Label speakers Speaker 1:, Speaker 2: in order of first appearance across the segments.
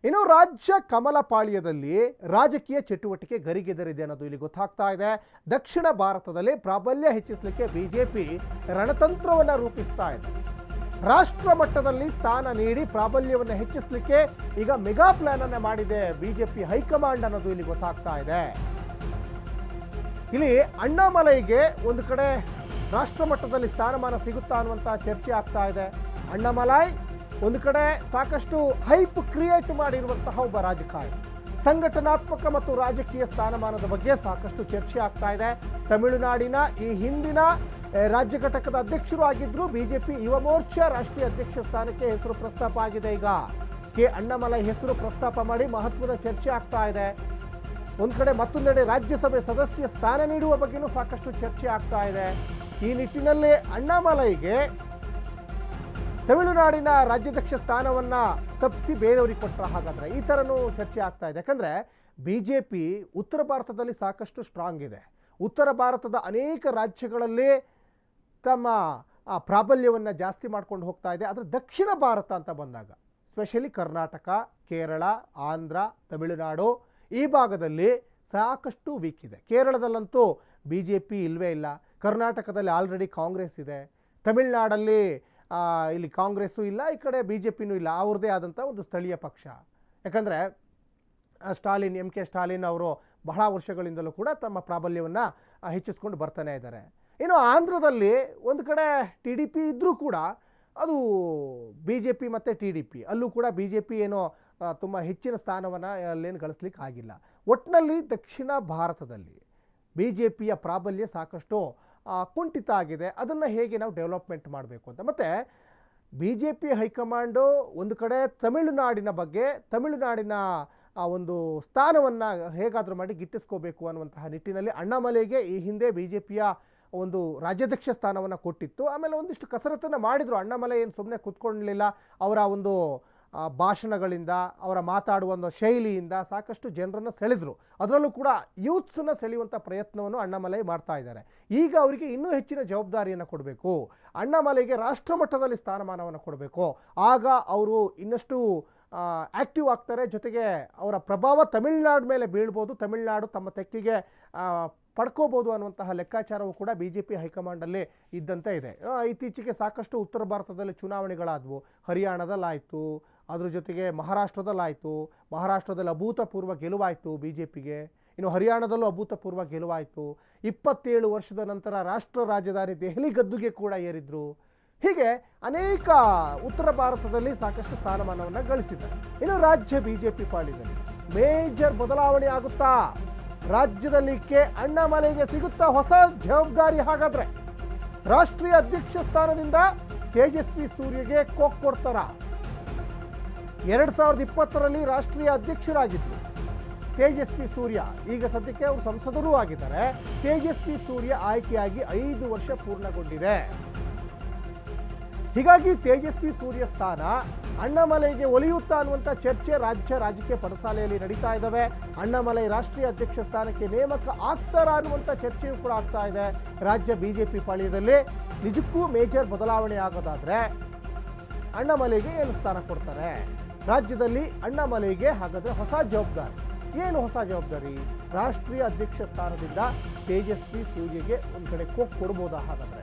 Speaker 1: ಇನ್ನು ರಾಜ್ಯ ಕಮಲ ಪಾಳ್ಯದಲ್ಲಿ ರಾಜಕೀಯ ಚಟುವಟಿಕೆ ಗರಿಗೆದರಿದೆ ಅನ್ನೋದು ಇಲ್ಲಿ ಗೊತ್ತಾಗ್ತಾ ಇದೆ. ದಕ್ಷಿಣ ಭಾರತದಲ್ಲಿ ಪ್ರಾಬಲ್ಯ ಹೆಚ್ಚಿಸಲಿಕ್ಕೆ ಬಿಜೆಪಿ ರಣತಂತ್ರವನ್ನು ರೂಪಿಸ್ತಾ ಇದೆ. ರಾಷ್ಟ್ರ ಮಟ್ಟದಲ್ಲಿ ಸ್ಥಾನ ನೀಡಿ ಪ್ರಾಬಲ್ಯವನ್ನು ಹೆಚ್ಚಿಸಲಿಕ್ಕೆ ಈಗ ಮೆಗಾ ಪ್ಲಾನ್ ಅನ್ನು ಮಾಡಿದೆ ಬಿಜೆಪಿ ಹೈಕಮಾಂಡ್ ಅನ್ನೋದು ಇಲ್ಲಿ ಗೊತ್ತಾಗ್ತಾ ಇದೆ. ಇಲ್ಲಿ ಅಣ್ಣಾಮಲೈಗೆ ಒಂದು ಕಡೆ ರಾಷ್ಟ್ರ ಮಟ್ಟದಲ್ಲಿ ಸ್ಥಾನಮಾನ ಸಿಗುತ್ತಾ ಅನ್ನುವಂಥ ಚರ್ಚೆ ಆಗ್ತಾ ಇದೆ. ಅಣ್ಣಾಮಲೈ ಒಂದು ಕಡೆ ಸಾಕಷ್ಟು ಹೈಪ್ ಕ್ರಿಯೇಟ್ ಮಾಡಿರುವಂತಹ ಒಬ್ಬ ರಾಜಕಾರಣಿ. ಸಂಘಟನಾತ್ಮಕ ಮತ್ತು ರಾಜಕೀಯ ಸ್ಥಾನಮಾನದ ಬಗ್ಗೆ ಸಾಕಷ್ಟು ಚರ್ಚೆ ಆಗ್ತಾ ಇದೆ. ತಮಿಳುನಾಡಿನ ಈ ಹಿಂದಿನ ರಾಜ್ಯ ಘಟಕದ ಅಧ್ಯಕ್ಷರು ಆಗಿದ್ರು. ಬಿಜೆಪಿ ಯುವ ಮೋರ್ಚಾ ರಾಷ್ಟ್ರೀಯ ಅಧ್ಯಕ್ಷ ಸ್ಥಾನಕ್ಕೆ ಹೆಸರು ಪ್ರಸ್ತಾಪ ಆಗಿದೆ. ಈಗ ಕೆ ಅಣ್ಣಾಮಲೈ ಹೆಸರು ಪ್ರಸ್ತಾಪ ಮಾಡಿ ಮಹತ್ವದ ಚರ್ಚೆ ಆಗ್ತಾ ಇದೆ. ಒಂದು ಕಡೆ ಮತ್ತೊಂದೆಡೆ ರಾಜ್ಯಸಭೆ ಸದಸ್ಯ ಸ್ಥಾನ ನೀಡುವ ಬಗ್ಗೆನೂ ಸಾಕಷ್ಟು ಚರ್ಚೆ ಆಗ್ತಾ ಇದೆ. ಈ ನಿಟ್ಟಿನಲ್ಲಿ ಅಣ್ಣಾಮಲೈಗೆ ತಮಿಳುನಾಡಿನ ರಾಜ್ಯಾಧ್ಯಕ್ಷ ಸ್ಥಾನವನ್ನು ತಪ್ಪಿಸಿ ಬೇರೆಯವರಿಗೆ ಕೊಟ್ಟರೆ ಹಾಗಾದರೆ ಈ ಥರನೂ ಚರ್ಚೆ ಆಗ್ತಾ ಇದೆ. ಯಾಕಂದರೆ ಬಿಜೆಪಿ ಉತ್ತರ ಭಾರತದಲ್ಲಿ ಸಾಕಷ್ಟು ಸ್ಟ್ರಾಂಗ್ ಇದೆ. ಉತ್ತರ ಭಾರತದ ಅನೇಕ ರಾಜ್ಯಗಳಲ್ಲಿ ತಮ್ಮ ಪ್ರಾಬಲ್ಯವನ್ನು ಜಾಸ್ತಿ ಮಾಡ್ಕೊಂಡು ಹೋಗ್ತಾ ಇದೆ. ಆದರೆ ದಕ್ಷಿಣ ಭಾರತ ಅಂತ ಬಂದಾಗ ಸ್ಪೆಷಲಿ ಕರ್ನಾಟಕ, ಕೇರಳ, ಆಂಧ್ರ, ತಮಿಳುನಾಡು ಈ ಭಾಗದಲ್ಲಿ ಸಾಕಷ್ಟು ವೀಕ್ ಇದೆ. ಕೇರಳದಲ್ಲಂತೂ ಬಿಜೆಪಿ ಇಲ್ಲವೇ ಇಲ್ಲ. ಕರ್ನಾಟಕದಲ್ಲಿ ಆಲ್ರೆಡಿ ಕಾಂಗ್ರೆಸ್ ಇದೆ. ತಮಿಳುನಾಡಲ್ಲಿ ಇಲ್ಲಿ ಕಾಂಗ್ರೆಸ್ಸು ಇಲ್ಲ, ಈ ಕಡೆ ಬಿಜೆಪಿನೂ ಇಲ್ಲ. ಅವ್ರದ್ದೇ ಆದಂಥ ಒಂದು ಸ್ಥಳೀಯ ಪಕ್ಷ. ಯಾಕಂದರೆ ಸ್ಟಾಲಿನ್, ಎಂ ಕೆ ಸ್ಟಾಲಿನ್ ಅವರು ಬಹಳ ವರ್ಷಗಳಿಂದಲೂ ಕೂಡ ತಮ್ಮ ಪ್ರಾಬಲ್ಯವನ್ನು ಹೆಚ್ಚಿಸ್ಕೊಂಡು ಬರ್ತಾನೆ ಇದ್ದಾರೆ. ಇನ್ನು ಆಂಧ್ರದಲ್ಲಿ ಒಂದು ಕಡೆ ಟಿ ಡಿ ಪಿ ಇದ್ದರೂ ಕೂಡ ಅದು ಬಿ ಜೆ ಪಿ ಮತ್ತು ಟಿ ಡಿ ಪಿ ಅಲ್ಲೂ ಕೂಡ ಬಿ ಜೆ ಪಿ ಏನೋ ತುಂಬ ಹೆಚ್ಚಿನ ಸ್ಥಾನವನ್ನು ಅಲ್ಲೇನು ಗಳಿಸ್ಲಿಕ್ಕೆ ಆಗಿಲ್ಲ. ಒಟ್ಟಿನಲ್ಲಿ ದಕ್ಷಿಣ ಭಾರತದಲ್ಲಿ ಬಿ ಜೆ ಪಿಯ ಪ್ರಾಬಲ್ಯ ಸಾಕಷ್ಟು ಕುಂಠಿತ ಆಗಿದೆ. ಅದನ್ನು ಹೇಗೆ ನಾವು ಡೆವಲಪ್ಮೆಂಟ್ ಮಾಡಬೇಕು ಅಂತ. ಮತ್ತು ಬಿ ಜೆ ಪಿ ಹೈಕಮಾಂಡು ಒಂದು ಕಡೆ ತಮಿಳುನಾಡಿನ ಬಗ್ಗೆ, ತಮಿಳುನಾಡಿನ ಒಂದು ಸ್ಥಾನವನ್ನು ಹೇಗಾದರೂ ಮಾಡಿ ಗಿಟ್ಟಿಸ್ಕೋಬೇಕು ಅನ್ನುವಂತಹ ನಿಟ್ಟಿನಲ್ಲಿ ಅಣ್ಣಾಮಲೈಗೆ ಈ ಹಿಂದೆ ಬಿ ಜೆ ಪಿಯ ಒಂದು ರಾಜ್ಯಾಧ್ಯಕ್ಷ ಸ್ಥಾನವನ್ನು ಕೊಟ್ಟಿತ್ತು. ಆಮೇಲೆ ಒಂದಿಷ್ಟು ಕಸರತ್ತನ್ನು ಮಾಡಿದರು. ಅಣ್ಣಾಮಲೈ ಏನು ಸುಮ್ಮನೆ ಕೂತ್ಕೊಳ್ಳಲಿಲ್ಲ. ಅವರ ಒಂದು ಭಾಷಣಗಳಿಂದ, ಅವರ ಮಾತಾಡುವ ಒಂದು ಶೈಲಿಯಿಂದ ಸಾಕಷ್ಟು ಜನರನ್ನು ಸೆಳೆದರು. ಅದರಲ್ಲೂ ಕೂಡ ಯೂತ್ಸನ್ನು ಸೆಳೆಯುವಂಥ ಪ್ರಯತ್ನವನ್ನು ಅಣ್ಣಾಮಲೈ ಮಾಡ್ತಾ ಇದ್ದಾರೆ. ಈಗ ಅವರಿಗೆ ಇನ್ನೂ ಹೆಚ್ಚಿನ ಜವಾಬ್ದಾರಿಯನ್ನು ಕೊಡಬೇಕು. ಅಣ್ಣಾಮಲೈಗೆ ರಾಷ್ಟ್ರ ಮಟ್ಟದಲ್ಲಿ ಸ್ಥಾನಮಾನವನ್ನು ಕೊಡಬೇಕು. ಆಗ ಅವರು ಇನ್ನಷ್ಟು ಆ್ಯಕ್ಟಿವ್ ಆಗ್ತಾರೆ. ಜೊತೆಗೆ ಅವರ ಪ್ರಭಾವ ತಮಿಳುನಾಡು ಮೇಲೆ ಬೀಳ್ಬೋದು. ತಮಿಳುನಾಡು ತಮ್ಮ ತೆಕ್ಕಿಗೆ ಪಡ್ಕೋಬೋದು ಅನ್ನುವಂತಹ ಲೆಕ್ಕಾಚಾರವು ಕೂಡ ಬಿ ಜೆ ಪಿ ಹೈಕಮಾಂಡಲ್ಲಿ ಇದ್ದಂತೆ ಇದೆ. ಇತ್ತೀಚೆಗೆ ಸಾಕಷ್ಟು ಉತ್ತರ ಭಾರತದಲ್ಲಿ ಚುನಾವಣೆಗಳಾದವು. ಹರಿಯಾಣದಲ್ಲಾಯಿತು, ಅದ್ರ ಜೊತೆಗೆ ಮಹಾರಾಷ್ಟ್ರದಲ್ಲಾಯಿತು. ಮಹಾರಾಷ್ಟ್ರದಲ್ಲಿ ಅಭೂತಪೂರ್ವ ಗೆಲುವಾಯಿತು ಬಿ ಜೆ ಪಿಗೆ. ಇನ್ನು ಹರಿಯಾಣದಲ್ಲೂ ಅಭೂತಪೂರ್ವ ಗೆಲುವಾಯಿತು. 27 ವರ್ಷದ ನಂತರ ರಾಷ್ಟ್ರ ರಾಜಧಾನಿ ದೆಹಲಿ ಗದ್ದುಗೆ ಕೂಡ ಏರಿದ್ರು. ಹೀಗೆ ಅನೇಕ ಉತ್ತರ ಭಾರತದಲ್ಲಿ ಸಾಕಷ್ಟು ಸ್ಥಾನಮಾನವನ್ನು ಗಳಿಸಿದ್ದಾರೆ. ಇನ್ನು ರಾಜ್ಯ ಬಿ ಜೆ ಪಿ ಪಾಲಿನಲ್ಲಿ ಮೇಜರ್ ಬದಲಾವಣೆ ಆಗುತ್ತಾ? ರಾಜ್ಯದಲ್ಲಿ ಕೆ ಅಣ್ಣಾಮಲೈಗೆ ಸಿಗುತ್ತಾ ಹೊಸ ಜವಾಬ್ದಾರಿ? ಹಾಗಾದರೆ ರಾಷ್ಟ್ರೀಯ ಅಧ್ಯಕ್ಷ ಸ್ಥಾನದಿಂದ ತೇಜಸ್ವಿ ಸೂರ್ಯಗೆ ಕೊಕ್ ಕೊಡ್ತಾರ? 2020ರಲ್ಲಿ ರಾಷ್ಟ್ರೀಯ ಅಧ್ಯಕ್ಷರಾಗಿದ್ದರು ತೇಜಸ್ವಿ ಸೂರ್ಯ. ಈಗ ಸದ್ಯಕ್ಕೆ ಅವರು ಸಂಸದರೂ ಆಗಿದ್ದಾರೆ. ತೇಜಸ್ವಿ ಸೂರ್ಯ ಆಯ್ಕೆಯಾಗಿ 5 ವರ್ಷ ಪೂರ್ಣಗೊಂಡಿದೆ. ಹೀಗಾಗಿ ತೇಜಸ್ವಿ ಸೂರ್ಯ ಸ್ಥಾನ ಅಣ್ಣಾಮಲೈಗೆ ಒಲಿಯುತ್ತಾ ಅನ್ನುವಂಥ ಚರ್ಚೆ ರಾಜ್ಯ ರಾಜಕೀಯ ಪಡಸಾಲೆಯಲ್ಲಿ ನಡೀತಾ ಇದ್ದಾವೆ. ಅಣ್ಣಾಮಲೈ ರಾಷ್ಟ್ರೀಯ ಅಧ್ಯಕ್ಷ ಸ್ಥಾನಕ್ಕೆ ನೇಮಕ ಆಗ್ತಾರಾ ಅನ್ನುವಂಥ ಚರ್ಚೆಯೂ ಕೂಡ ಆಗ್ತಾ ಇದೆ. ರಾಜ್ಯ ಬಿಜೆಪಿ ಪಾಳ್ಯದಲ್ಲಿ ನಿಜಕ್ಕೂ ಮೇಜರ್ ಬದಲಾವಣೆ ಆಗೋದಾದರೆ ಅಣ್ಣಾಮಲೈಗೆ ಏನು ಸ್ಥಾನ ಕೊಡ್ತಾರೆ? ರಾಜ್ಯದಲ್ಲಿ ಅಣ್ಣಾಮಲೈಗೆ ಹಾಗಾದರೆ ಹೊಸ ಜವಾಬ್ದಾರಿ. ಏನು ಹೊಸ ಜವಾಬ್ದಾರಿ? ರಾಷ್ಟ್ರೀಯ ಅಧ್ಯಕ್ಷ ಸ್ಥಾನದಿಂದ ತೇಜಸ್ವಿ ಸೂರ್ಯಗೆ ಒಂದು ಕಡೆ ಕೊಕ್ ಕೊಡ್ಬೋದಾ? ಹಾಗಾದರೆ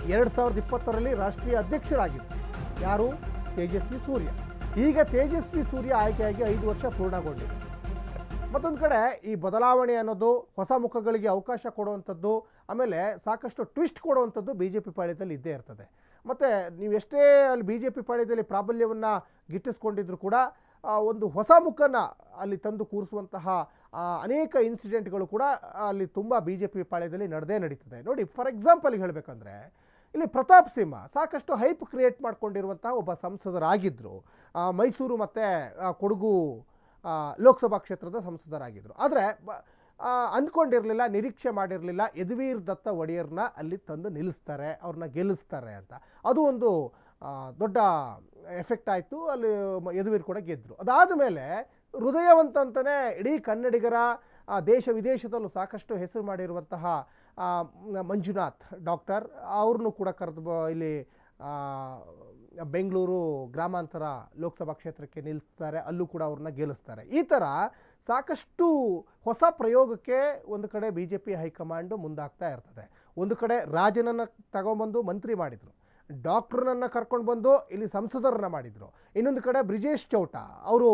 Speaker 1: 2020ರಲ್ಲಿ ರಾಷ್ಟ್ರೀಯ ಅಧ್ಯಕ್ಷರಾಗಿದ್ದರು ಯಾರು? ತೇಜಸ್ವಿ ಸೂರ್ಯ. ಈಗ ತೇಜಸ್ವಿ ಸೂರ್ಯ ಆಯ್ಕೆಯಾಗಿ 5 ವರ್ಷ ಪೂರ್ಣಗೊಂಡಿದೆ. ಮತ್ತೊಂದು ಕಡೆ ಈ ಬದಲಾವಣೆ ಅನ್ನೋದು ಹೊಸ ಮುಖಗಳಿಗೆ ಅವಕಾಶ ಕೊಡುವಂಥದ್ದು, ಆಮೇಲೆ ಸಾಕಷ್ಟು ಟ್ವಿಸ್ಟ್ ಕೊಡುವಂಥದ್ದು ಬಿ ಜೆ ಪಿ ಪಾಳ್ಯದಲ್ಲಿ ಇದ್ದೇ ಇರ್ತದೆ. ಮತ್ತು ನೀವೆಷ್ಟೇ ಅಲ್ಲಿ ಬಿ ಜೆ ಪಿ ಪಾಳ್ಯದಲ್ಲಿ ಪ್ರಾಬಲ್ಯವನ್ನು ಗಿಟ್ಟಿಸ್ಕೊಂಡಿದ್ರು ಕೂಡ ಒಂದು ಹೊಸ ಮುಖನ ಅಲ್ಲಿ ತಂದು ಕೂರಿಸುವಂತಹ ಅನೇಕ ಇನ್ಸಿಡೆಂಟ್ಗಳು ಕೂಡ ಅಲ್ಲಿ ತುಂಬ ಬಿ ಜೆ ಪಿ ಪಾಳ್ಯದಲ್ಲಿ ನಡೀತದೆ. ನೋಡಿ, ಫಾರ್ ಎಕ್ಸಾಂಪಲ್ಗೆ ಹೇಳಬೇಕಂದ್ರೆ ಇಲ್ಲಿ ಪ್ರತಾಪ್ ಸಿಂಹ ಸಾಕಷ್ಟು ಹೈಪ್ ಕ್ರಿಯೇಟ್ ಮಾಡ್ಕೊಂಡಿರುವಂತಹ ಒಬ್ಬ ಸಂಸದರಾಗಿದ್ದರು. ಮೈಸೂರು ಮತ್ತು ಕೊಡಗು ಲೋಕಸಭಾ ಕ್ಷೇತ್ರದ ಸಂಸದರಾಗಿದ್ದರು. ಆದರೆ ಅಂದ್ಕೊಂಡಿರಲಿಲ್ಲ, ನಿರೀಕ್ಷೆ ಮಾಡಿರಲಿಲ್ಲ ಯದುವೀರ್ ದತ್ತ ಒಡೆಯರ್ನ ಅಲ್ಲಿ ತಂದು ನಿಲ್ಲಿಸ್ತಾರೆ, ಅವ್ರನ್ನ ಗೆಲ್ಲಿಸ್ತಾರೆ ಅಂತ. ಅದು ಒಂದು ದೊಡ್ಡ ಎಫೆಕ್ಟ್ ಆಯಿತು. ಅಲ್ಲಿ ಯದುವೀರ್ ಕೂಡ ಗೆದ್ದರು. ಅದಾದ ಮೇಲೆ ಹೃದಯವಂತ ಅಂತಲೇ ಇಡೀ ಕನ್ನಡಿಗರ ದೇಶ ವಿದೇಶದಲ್ಲೂ ಸಾಕಷ್ಟು ಹೆಸರು ಮಾಡಿರುವಂತಹ ಮಂಜುನಾಥ್ ಡಾಕ್ಟರ್ ಅವ್ರನ್ನೂ ಕೂಡ ಕರೆದು ಇಲ್ಲಿ ಬೆಂಗಳೂರು ಗ್ರಾಮಾಂತರ ಲೋಕಸಭಾ ಕ್ಷೇತ್ರಕ್ಕೆ ನಿಲ್ಲಿಸ್ತಾರೆ, ಅಲ್ಲೂ ಕೂಡ ಅವ್ರನ್ನ ಗೆಲ್ಲಿಸ್ತಾರೆ. ಈ ಥರ ಸಾಕಷ್ಟು ಹೊಸ ಪ್ರಯೋಗಕ್ಕೆ ಒಂದು ಕಡೆ ಬಿ ಜೆ ಪಿ ಹೈಕಮಾಂಡು ಮುಂದಾಗ್ತಾ ಇರ್ತದೆ. ಒಂದು ಕಡೆ ರಾಜನನ್ನು ತಗೊಂಬಂದು ಮಂತ್ರಿ ಮಾಡಿದರು, ಡಾಕ್ಟ್ರನನ್ನು ಕರ್ಕೊಂಡು ಬಂದು ಇಲ್ಲಿ ಸಂಸದರನ್ನ ಮಾಡಿದರು. ಇನ್ನೊಂದು ಕಡೆ ಬ್ರಿಜೇಶ್ ಚೌಟ ಅವರು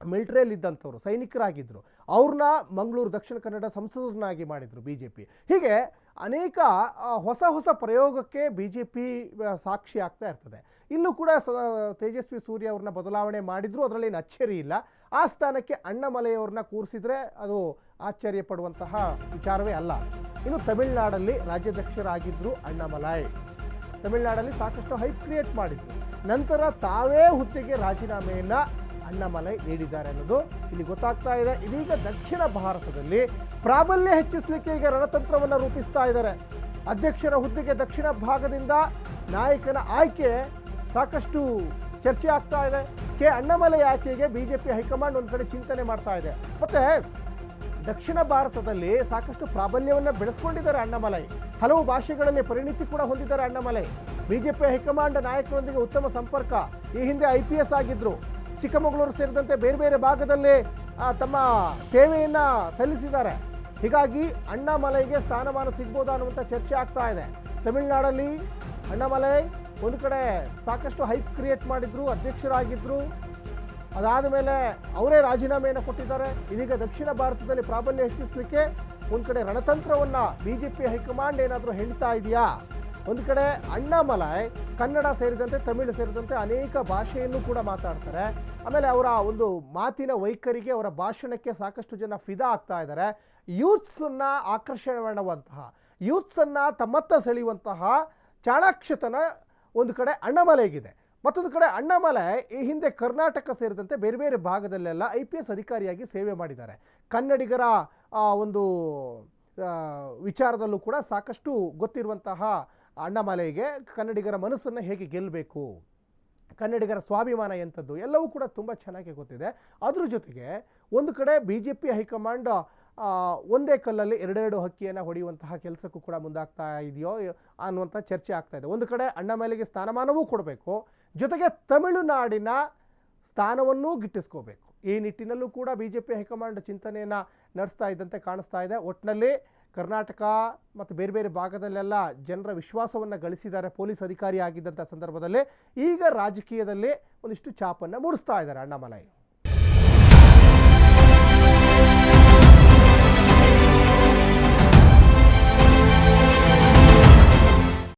Speaker 1: ಮಿಲಿಟ್ರಿಯಲ್ಲಿದ್ದಂಥವ್ರು, ಸೈನಿಕರಾಗಿದ್ದರು, ಅವ್ರನ್ನ ಮಂಗಳೂರು ದಕ್ಷಿಣ ಕನ್ನಡ ಸಂಸದರನ್ನಾಗಿ ಮಾಡಿದರು ಬಿ ಜೆ ಪಿ. ಹೀಗೆ ಅನೇಕ ಹೊಸ ಹೊಸ ಪ್ರಯೋಗಕ್ಕೆ ಬಿ ಜೆ ಪಿ ಸಾಕ್ಷಿ ಆಗ್ತಾ ಇರ್ತದೆ. ಇಲ್ಲೂ ಕೂಡ ತೇಜಸ್ವಿ ಸೂರ್ಯ ಅವ್ರನ್ನ ಬದಲಾವಣೆ ಮಾಡಿದ್ರು, ಅದರಲ್ಲಿ ಏನು ಅಚ್ಚರಿ ಇಲ್ಲ. ಆ ಸ್ಥಾನಕ್ಕೆ ಅಣ್ಣಾಮಲೈಯವ್ರನ್ನ ಕೂರಿಸಿದ್ರೆ ಅದು ಆಶ್ಚರ್ಯ ಪಡುವಂತಹ ವಿಚಾರವೇ ಅಲ್ಲ. ಇನ್ನು ತಮಿಳುನಾಡಲ್ಲಿ ರಾಜ್ಯಾಧ್ಯಕ್ಷರಾಗಿದ್ದರು ಅಣ್ಣಾಮಲೈ. ತಮಿಳುನಾಡಲ್ಲಿ ಸಾಕಷ್ಟು ಹೈಪ್ ಕ್ರಿಯೇಟ್ ಮಾಡಿದ್ರು. ನಂತರ ತಾವೇ ಹುದ್ದೆಗೆ ರಾಜೀನಾಮೆಯನ್ನು ಅಣ್ಣಾಮಲೈ ನೀಡಿದ್ದಾರೆ ಅನ್ನೋದು ಇಲ್ಲಿ ಗೊತ್ತಾಗ್ತಾ ಇದೆ. ಇದೀಗ ದಕ್ಷಿಣ ಭಾರತದಲ್ಲಿ ಪ್ರಾಬಲ್ಯ ಹೆಚ್ಚಿಸಲಿಕ್ಕೆ ಈಗ ರಣತಂತ್ರವನ್ನು ರೂಪಿಸ್ತಾ ಇದ್ದಾರೆ. ಅಧ್ಯಕ್ಷರ ಹುದ್ದೆಗೆ ದಕ್ಷಿಣ ಭಾಗದಿಂದ ನಾಯಕನ ಆಯ್ಕೆ ಸಾಕಷ್ಟು ಚರ್ಚೆ ಆಗ್ತಾ ಇದೆ. ಕೆ ಅಣ್ಣಾಮಲೈ ಆಯ್ಕೆಗೆ ಬಿಜೆಪಿ ಹೈಕಮಾಂಡ್ ಒಂದು ಕಡೆ ಚಿಂತನೆ ಮಾಡ್ತಾ ಇದೆ. ಮತ್ತೆ ದಕ್ಷಿಣ ಭಾರತದಲ್ಲಿ ಸಾಕಷ್ಟು ಪ್ರಾಬಲ್ಯವನ್ನು ಬೆಳೆಸ್ಕೊಂಡಿದ್ದಾರೆ ಅಣ್ಣಾಮಲೈ. ಹಲವು ಭಾಷೆಗಳಲ್ಲಿ ಪರಿಣಿತಿ ಕೂಡ ಹೊಂದಿದ್ದಾರೆ ಅಣ್ಣಾಮಲೈ. ಬಿಜೆಪಿ ಹೈಕಮಾಂಡ್ ನಾಯಕರೊಂದಿಗೆ ಉತ್ತಮ ಸಂಪರ್ಕ. ಈ ಹಿಂದೆ IPS ಆಗಿದ್ರು. ಚಿಕ್ಕಮಗಳೂರು ಸೇರಿದಂತೆ ಬೇರೆ ಬೇರೆ ಭಾಗದಲ್ಲಿ ತಮ್ಮ ಸೇವೆಯನ್ನು ಸಲ್ಲಿಸಿದ್ದಾರೆ. ಹೀಗಾಗಿ ಅಣ್ಣಾಮಲೈಗೆ ಸ್ಥಾನಮಾನ ಸಿಗ್ಬೋದಾ ಅನ್ನುವಂಥ ಚರ್ಚೆ ಆಗ್ತಾ ಇದೆ. ತಮಿಳುನಾಡಲ್ಲಿ ಅಣ್ಣಾಮಲೈ ಒಂದು ಕಡೆ ಸಾಕಷ್ಟು ಹೈಪ್ ಕ್ರಿಯೇಟ್ ಮಾಡಿದ್ರು, ಅಧ್ಯಕ್ಷರಾಗಿದ್ದರು. ಅದಾದ ಮೇಲೆ ಅವರೇ ರಾಜೀನಾಮೆಯನ್ನು ಕೊಟ್ಟಿದ್ದಾರೆ. ಇದೀಗ ದಕ್ಷಿಣ ಭಾರತದಲ್ಲಿ ಪ್ರಾಬಲ್ಯ ಹೆಚ್ಚಿಸಲಿಕ್ಕೆ ಒಂದು ಕಡೆ ರಣತಂತ್ರವನ್ನು ಬಿಜೆಪಿ ಹೈಕಮಾಂಡ್ ಏನಾದರೂ ಹೇಳ್ತಾ ಇದೆಯಾ? ಒಂದು ಕಡೆ ಅಣ್ಣಾಮಲೈ ಕನ್ನಡ ಸೇರಿದಂತೆ ತಮಿಳು ಸೇರಿದಂತೆ ಅನೇಕ ಭಾಷೆಯನ್ನು ಕೂಡ ಮಾತಾಡ್ತಾರೆ. ಆಮೇಲೆ ಅವರ ಒಂದು ಮಾತಿನ ವೈಖರಿಗೆ, ಅವರ ಭಾಷಣಕ್ಕೆ ಸಾಕಷ್ಟು ಜನ ಫಿದಾ ಆಗ್ತಾ ಇದ್ದಾರೆ. ಯೂತ್ಸನ್ನು ಆಕರ್ಷಣೆ ಮಾಡುವಂತಹ, ಯೂತ್ಸನ್ನು ತಮ್ಮತ್ತ ಸೆಳೆಯುವಂತಹ ಚಾಣಾಕ್ಷತನ ಒಂದು ಕಡೆ ಅಣ್ಣಾಮಲೈಗಿದೆ. ಮತ್ತೊಂದು ಕಡೆ ಅಣ್ಣಾಮಲೈ ಈ ಹಿಂದೆ ಕರ್ನಾಟಕ ಸೇರಿದಂತೆ ಬೇರೆ ಬೇರೆ ಭಾಗದಲ್ಲೆಲ್ಲ IPS ಅಧಿಕಾರಿಯಾಗಿ ಸೇವೆ ಮಾಡಿದ್ದಾರೆ. ಕನ್ನಡಿಗರ ಒಂದು ವಿಚಾರದಲ್ಲೂ ಕೂಡ ಸಾಕಷ್ಟು ಗೊತ್ತಿರುವಂತಹ ಅಣ್ಣಾಮಲೈಗೆ ಕನ್ನಡಿಗರ ಮನಸ್ಸನ್ನು ಹೇಗೆ ಗೆಲ್ಲಬೇಕು, ಕನ್ನಡಿಗರ ಸ್ವಾಭಿಮಾನ ಎಂಥದ್ದು ಎಲ್ಲವೂ ಕೂಡ ತುಂಬ ಚೆನ್ನಾಗಿ ಗೊತ್ತಿದೆ. ಅದ್ರ ಜೊತೆಗೆ ಒಂದು ಕಡೆ BJP ಹೈಕಮಾಂಡ್ ಒಂದೇ ಕಲ್ಲಲ್ಲಿ ಎರಡೆರಡು ಹಕ್ಕಿಯನ್ನು ಹೊಡೆಯುವಂತಹ ಕೆಲಸಕ್ಕೂ ಕೂಡ ಮುಂದಾಗ್ತಾ ಇದೆಯೋ ಅನ್ನುವಂಥ ಚರ್ಚೆ ಆಗ್ತಾ ಇದೆ. ಒಂದು ಕಡೆ ಅಣ್ಣಾಮಲೈಗೆ ಸ್ಥಾನಮಾನವೂ ಕೊಡಬೇಕು, ಜೊತೆಗೆ ತಮಿಳುನಾಡಿನ ಸ್ಥಾನವನ್ನೂ ಗಿಟ್ಟಿಸ್ಕೋಬೇಕು. ಈ ನಿಟ್ಟಿನಲ್ಲೂ ಕೂಡ BJP ಹೈಕಮಾಂಡ್ ಚಿಂತನೆಯನ್ನು ನಡೆಸ್ತಾ ಇದ್ದಂತೆ ಕಾಣಿಸ್ತಾ ಇದೆ. ಒಟ್ಟಿನಲ್ಲಿ ಕರ್ನಾಟಕ ಮತ್ತು ಬೇರೆ ಬೇರೆ ಭಾಗದಲ್ಲೆಲ್ಲ ಜನರ ವಿಶ್ವಾಸವನ್ನು ಗಳಿಸಿದ್ದಾರೆ ಪೊಲೀಸ್ ಅಧಿಕಾರಿ ಆಗಿದ್ದಂಥ ಸಂದರ್ಭದಲ್ಲಿ. ಈಗ ರಾಜಕೀಯದಲ್ಲಿ ಒಂದಿಷ್ಟು ಛಾಪನ್ನು ಮೂಡಿಸ್ತಾ ಇದ್ದಾರೆ ಅಣ್ಣಾಮಲೈ.